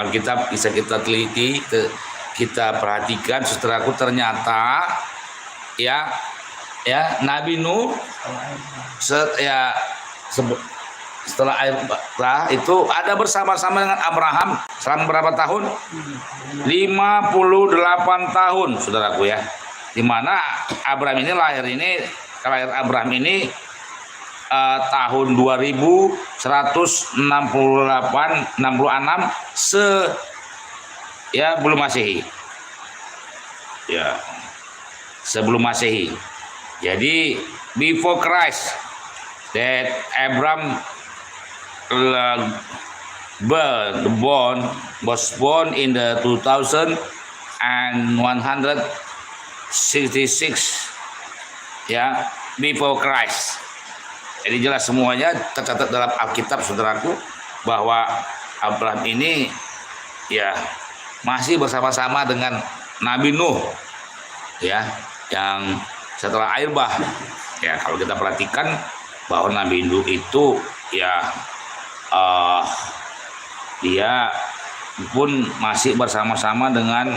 Alkitab bisa kita teliti, kita perhatikan, saudaraku, ternyata ya Nabi Nuh setelah air bah itu ada bersama-sama dengan Abraham selama berapa tahun? 58 tahun, saudaraku ya. Dimana Abraham ini kelahiran Abraham ini tahun 2166 belum Masehi. Ya, sebelum Masehi. Jadi before Christ that Abraham was born in the 2166 ya, before Christ. Jadi jelas semuanya tercatat dalam Alkitab, saudaraku, bahwa Abraham ini ya masih bersama-sama dengan Nabi Nuh ya, yang setelah air bah. Ya, kalau kita perhatikan bahwa Nabi Nuh itu ya dia pun masih bersama-sama dengan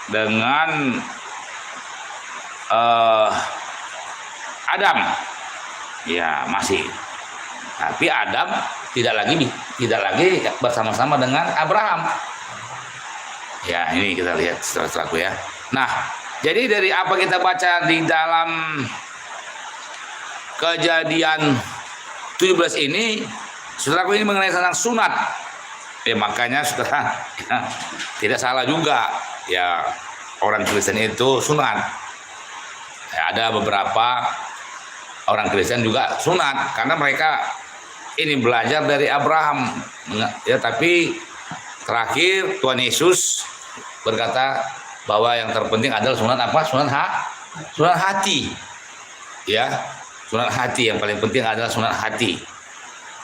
dengan Adam, ya masih. Tapi Adam tidak lagi bersama-sama dengan Abraham. Ya, ini kita lihat setelah ya. Nah, jadi dari apa kita baca di dalam Kejadian 17 ini, saudaraku, ini mengenai tentang sunat. Ya, makanya saudara ya, tidak salah juga ya, orang Kristen itu sunat. Ya, ada beberapa orang Kristen juga sunat karena mereka ini belajar dari Abraham ya, tapi terakhir Tuhan Yesus berkata bahwa yang terpenting adalah sunat apa? Sunat hati. Ya, sunat hati yang paling penting adalah sunat hati.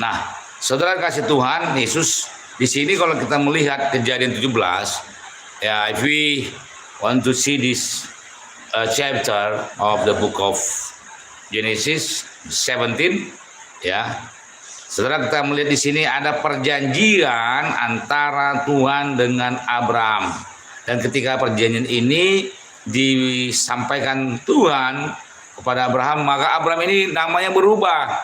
Nah, saudara kasih Tuhan, Yesus di sini kalau kita melihat Kejadian 17 ya, if we want to see this chapter of the book of Genesis 17 ya. Saudara, kita melihat di sini ada perjanjian antara Tuhan dengan Abraham. Dan ketika perjanjian ini disampaikan Tuhan kepada Abraham, maka Abraham ini namanya berubah.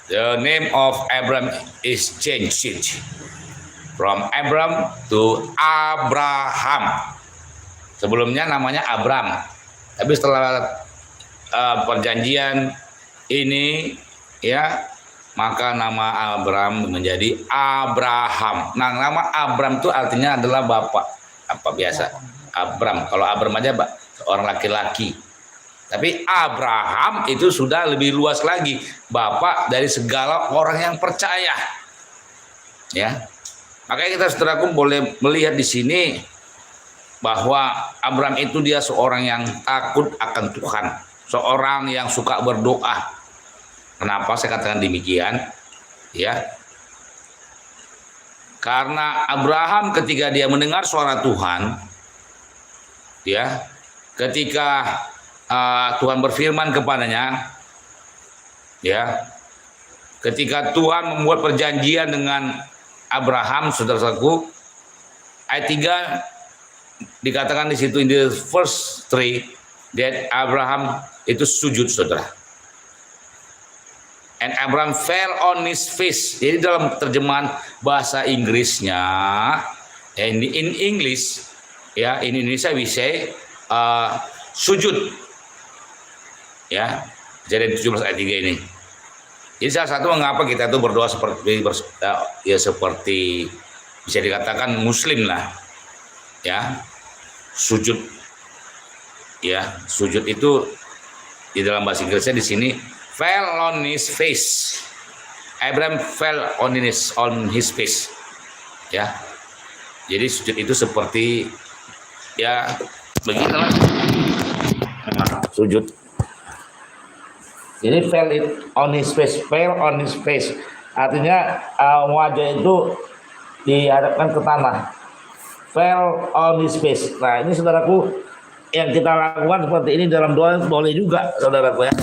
The name of Abraham is changed from Abram to Abraham. Sebelumnya namanya Abram, tapi setelah perjanjian ini ya, maka nama Abram menjadi Abraham. Nah, nama Abram itu artinya adalah bapak. Apa biasa? Abram. Kalau Abram aja orang laki-laki. Tapi Abraham itu sudah lebih luas lagi, bapak dari segala orang yang percaya. Ya. Makanya kita, saudaraku, boleh melihat di sini bahwa Abraham itu dia seorang yang takut akan Tuhan, seorang yang suka berdoa. Kenapa saya katakan demikian? Ya, karena Abraham ketika dia mendengar suara Tuhan, ya, ketika Tuhan berfirman kepadanya, ya, ketika Tuhan membuat perjanjian dengan Abraham, saudaraku, ayat 3 dikatakan di situ, in the first 3 that Abraham itu sujud, saudara. And Abraham fell on his face. Jadi dalam terjemahan bahasa Inggrisnya, in English, ya, in Indonesia we say sujud. Ya, Kejadian 17 ayat 3 ini. Jadi salah satu mengapa kita itu berdoa seperti bisa dikatakan Muslim lah. Ya, sujud. Ya, sujud itu di dalam bahasa Inggrisnya di sini fell on his face. Abraham fell on his face. Ya. Jadi sujud itu seperti ya begitulah. Sujud. Jadi fell on his face. Artinya wajah itu dihadapkan ke tanah. Fell on his face. Nah, ini saudaraku, yang kita lakukan seperti ini dalam doa boleh juga, saudaraku ya.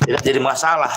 Tidak jadi masalah.